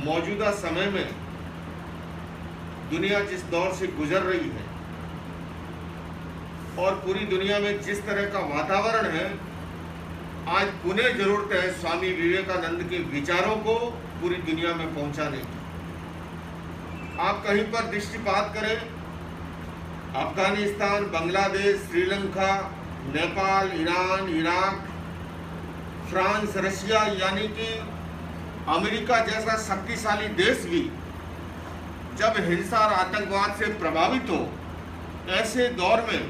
मौजूदा समय में दुनिया जिस दौर से गुजर रही है और पूरी दुनिया में जिस तरह का वातावरण है, आज पुनः जरूरत है स्वामी विवेकानंद के विचारों को पूरी दुनिया में पहुंचाने की। आप कहीं पर दृष्टिपात करें, Afghanistan, Bangladesh, Sri Lanka, Nepal, Iran, Iraq, France, Russia, यानी कि अमेरिका जैसा शक्तिशाली देश भी जब हिंसा और आतंकवाद से प्रभावित हो, ऐसे दौर में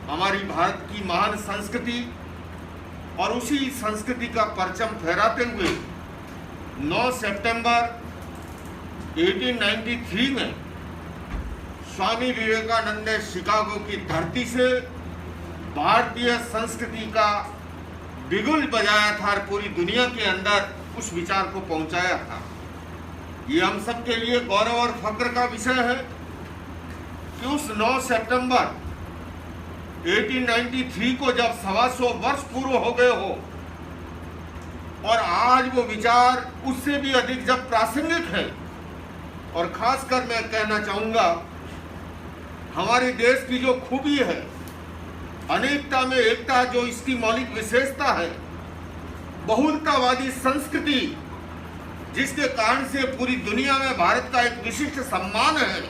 हमारी भारत की महान संस्कृति और उसी संस्कृति का परचम फहराते हुए 9 सितंबर 1893 में स्वामी विवेकानंद ने शिकागो की धरती से भारतीय संस्कृति का बिगुल बजाया था और पूरी दुनिया के अंदर उस विचार को पहुंचाया था। ये हम सब के लिए गौरव और फक्र का विषय है कि उस 9 सितंबर 1893 को जब 125 वर्ष पूर्व हो गए हो और आज वो विचार उससे भी अधिक जब प्रासंगिक है, और खासकर मैं कहना चाहूँगा हमारे देश की जो खूबी है, अनेकता में एकता जो इसकी मौलिक विशेषता है, बहुलतावादी संस्कृति जिसके कारण से पूरी दुनिया में भारत का एक विशिष्ट सम्मान है,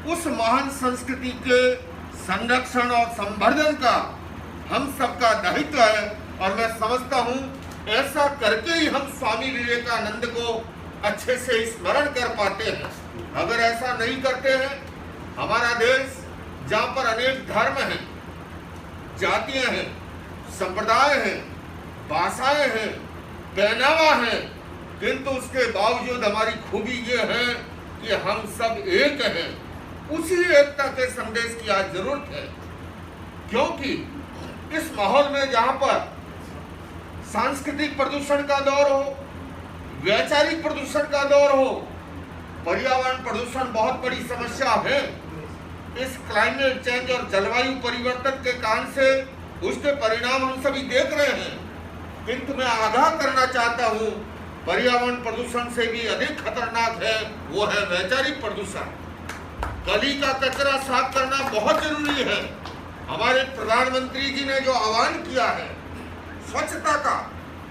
उस महान संस्कृति के संरक्षण और संवर्धन का हम सबका दायित्व है। और मैं समझता हूँ ऐसा करके ही हम स्वामी विवेकानंद को अच्छे से स्मरण कर पाते हैं। अगर ऐसा नहीं करते हैं, हमारा देश जहाँ पर अनेक धर्म हैं, जातियां हैं, संप्रदाय हैं, भाषाएं हैं, पहनावा है, किंतु उसके बावजूद हमारी खूबी ये है कि हम सब एक हैं। उसी एकता के संदेश की आज जरूरत है, क्योंकि इस माहौल में जहां पर सांस्कृतिक प्रदूषण का दौर हो, वैचारिक प्रदूषण का दौर हो, पर्यावरण प्रदूषण बहुत बड़ी समस्या है। इस क्लाइमेट चेंज और जलवायु परिवर्तन के कारण से उसके परिणाम हम सभी देख रहे हैं, किंतु मैं आगाह करना चाहता हूं, पर्यावरण प्रदूषण से भी अधिक खतरनाक है वो है वैचारिक प्रदूषण। गली का कचरा साफ करना बहुत जरूरी है। हमारे प्रधानमंत्री जी ने जो आह्वान किया है स्वच्छता का,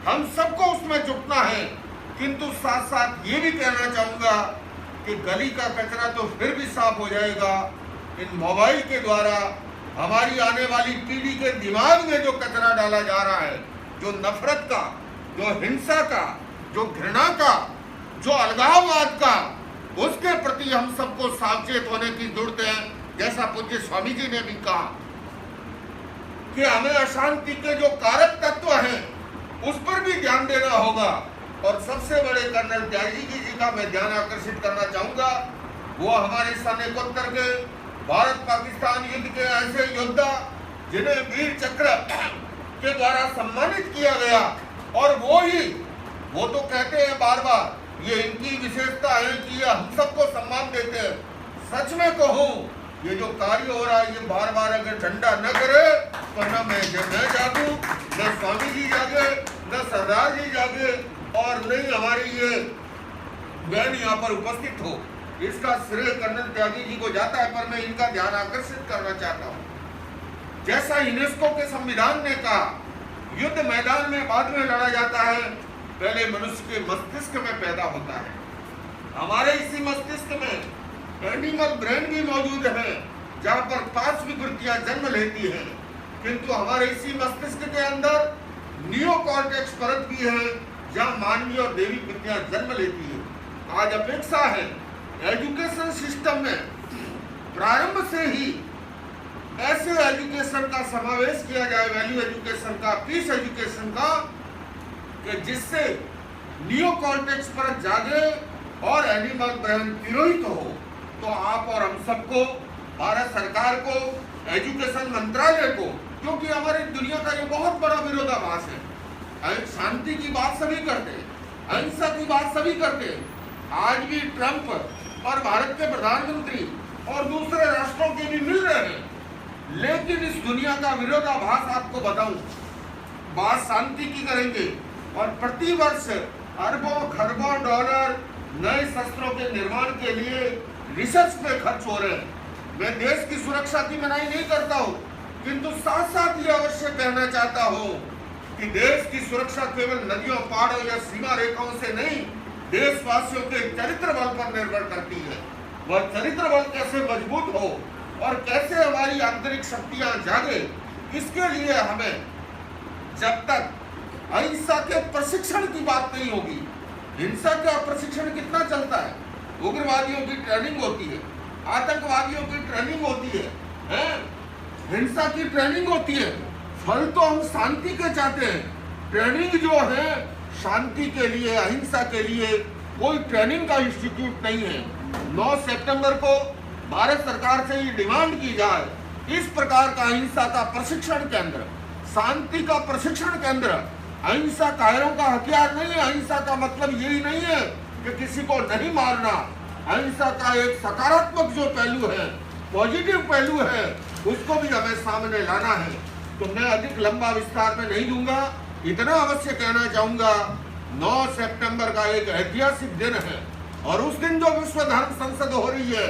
हम सबको उसमें जुटना है, किंतु साथ साथ ये भी कहना चाहूँगा कि गली का कचरा तो फिर भी साफ हो जाएगा, इन मोबाइल के द्वारा हमारी आने वाली पीढ़ी के दिमाग में जो कचरा डाला जा रहा है, जो नफरत का, जो हिंसा का, जो घृणा का, जो अलगाववाद का, उसके प्रति हम सबको सावचेत होने की जरूरत है। जैसा पूज्य स्वामी जी ने भी कहा कि हमें अशांति के जो कारक तत्व हैं उस पर भी ध्यान देना होगा। और सबसे बड़े कर्नल त्यागी जी का मैं ध्यान आकर्षित करना चाहूँगा, वो हमारे सैनिकोत्तर के भारत पाकिस्तान युद्ध के ऐसे योद्धा जिन्हें वीर चक्र के द्वारा सम्मानित किया गया, और वो तो कहते हैं बार बार, ये इनकी विशेषता है कि ये हम सबको सम्मान देते हैं। सच में कहूँ, ये जो कार्य हो रहा है, ये बार बार अगर ठंडा न करे तो न मैं जागूं, न स्वामी जी जागे, न सरदार जी जागे, और नहीं हमारी ये बहन यहाँ पर उपस्थित हो। इसका श्रेय कर्नल त्यागी जी को जाता है, पर मैं इनका ध्यान आकर्षित करना चाहता हूँ। जैसा यूनेस्को के संविधान ने कहा, युद्ध मैदान में बाद में लड़ा जाता है, पहले मनुष्य के मस्तिष्क में पैदा होता है। हमारे इसी मस्तिष्क में एनिमल ब्रेन भी मौजूद है, जहाँ पर 5 विकृतियां जन्म लेती हैं, किंतु हमारे इसी मस्तिष्क के अंदर नियोकॉर्टेक्स परत भी है, जहाँ मानवीय और देवी विद्या जन्म लेती है। आज अपेक्षा है एजुकेशन सिस्टम में प्रारंभ से ही ऐसे एजुकेशन का समावेश किया जाए, वैल्यू एजुकेशन का, पीस एजुकेशन का, कि जिससे नियोकॉर्टेक्स पर जागे और एनिमल ब्रेन तिरोहित हो। तो आप और हम सबको, भारत सरकार को, एजुकेशन मंत्रालय को, क्योंकि हमारी दुनिया का ये बहुत बड़ा विरोधाभास है, शांति की बात सभी करते हैं, अहिंसा की बात सभी करते हैं। आज भी ट्रंप और भारत के प्रधानमंत्री और दूसरे राष्ट्रों के भी मिल रहे हैं, लेकिन इस दुनिया का विरोधाभास आपको बताऊं, बात शांति की करेंगे और प्रति वर्ष अरबों खरबों डॉलर नए शस्त्रों के निर्माण के लिए रिसर्च पे खर्च हो रहे हैं। मैं देश की सुरक्षा की मनाही नहीं करता हूँ, किंतु साथ साथ ये अवश्य कहना चाहता हूँ कि देश की सुरक्षा केवल नदियों, पहाड़ों या सीमा रेखाओं से नहीं, देशवासियों के चरित्र बल पर निर्भर करती है। वह चरित्र बल कैसे मजबूत हो और कैसे हमारी आंतरिक शक्तियां जागे, इसके लिए हमें जब तक अहिंसा के प्रशिक्षण की बात नहीं होगी, हिंसा का प्रशिक्षण कितना चलता है, उग्रवादियों की ट्रेनिंग होती है, आतंकवादियों की ट्रेनिंग होती है, हिंसा की ट्रेनिंग होती है। फल तो हम शांति के चाहते हैं, ट्रेनिंग जो है शांति के लिए, अहिंसा के लिए कोई ट्रेनिंग का इंस्टीट्यूट नहीं है। 9 सितंबर को भारत सरकार से ये डिमांड की जाए, इस प्रकार का अहिंसा का प्रशिक्षण केंद्र, शांति का प्रशिक्षण केंद्र। अहिंसा कायरों का हथियार नहीं है। अहिंसा का मतलब यही नहीं है कि किसी को नहीं मारना। अहिंसा का एक सकारात्मक जो पहलू है, पॉजिटिव पहलू है, उसको भी हमें सामने लाना है। तो मैं अधिक लंबा विस्तार में नहीं दूंगा, इतना अवश्य कहना चाहूंगा, 9 सितंबर का एक ऐतिहासिक दिन है और उस दिन जो विश्व धर्म संसद हो रही है,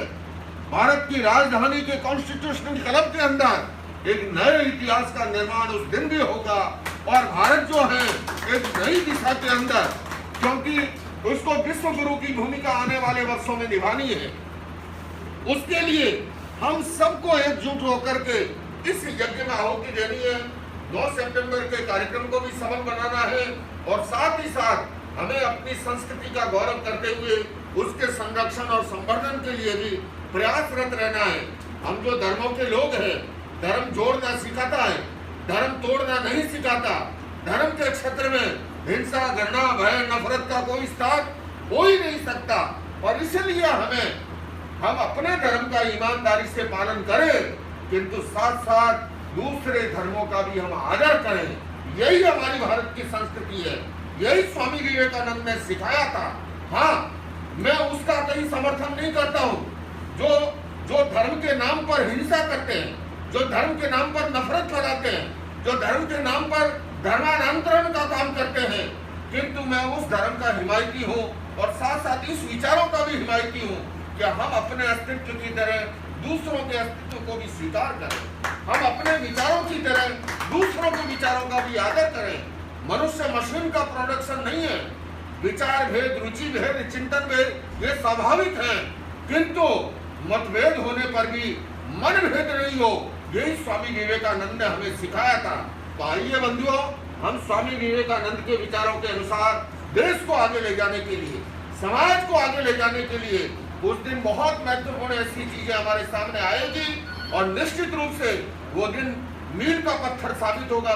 भारत की राजधानी के कॉन्स्टिट्यूशनल क्लब के अंदर एक नए इतिहास का निर्माण उस दिन भी होगा और भारत जो है एक नई दिशा के अंदर, क्योंकि उसको विश्व गुरु की भूमिका आने वाले वर्षों में निभानी है, उसके लिए हम सबको एकजुट होकर के इस यज्ञ में आहुति देनी है। 9 सितंबर के कार्यक्रम को भी सफल बनाना है और साथ ही साथ हमें अपनी संस्कृति का गौरव करते हुए उसके संरक्षण और संवर्धन के लिए भी प्रयासरत रहना है। हम जो धर्मों के लोग हैं, धर्म जोड़ना सिखाता है, धर्म तोड़ना नहीं सिखाता। धर्म के क्षेत्र में हिंसा, घृणा, भय, नफरत का कोई स्थान हो ही नहीं सकता और इसलिए हम अपने धर्म का ईमानदारी से पालन करें, किंतु साथ साथ दूसरे धर्मों का भी हम आदर करें। यही हमारी भारत की संस्कृति है, यही स्वामी विवेकानंद ने सिखाया था। हाँ, मैं उसका कहीं समर्थन नहीं करता हूँ जो धर्म के नाम पर हिंसा करते हैं, जो धर्म के नाम पर नफरत फैलाते हैं, जो धर्म के नाम पर धर्मांतरण का काम करते हैं, किंतु मैं उस धर्म का हिमायती हूँ और साथ साथ इस विचारों का भी हिमायती हूँ कि हम अपने अस्तित्व की तरह दूसरों के अस्तित्व को भी स्वीकार करें, हम अपने विचारों की तरह दूसरों के विचारों का भी आदर करें। मनुष्य मशीन का प्रोडक्शन नहीं है। विचार भेद, रुचि भेद, चिंतन भेद ये स्वाभाविक है, किंतु मतभेद होने पर भी मन भेद नहीं हो, यही स्वामी विवेकानंद ने हमें सिखाया था। तो आइए बंधुओं, हम स्वामी विवेकानंद के विचारों के अनुसार देश को आगे ले जाने के लिए, समाज को आगे ले जाने के लिए उस दिन बहुत महत्वपूर्ण ऐसी चीजें हमारे सामने आएगी और निश्चित रूप से वो दिन मील का पत्थर साबित होगा।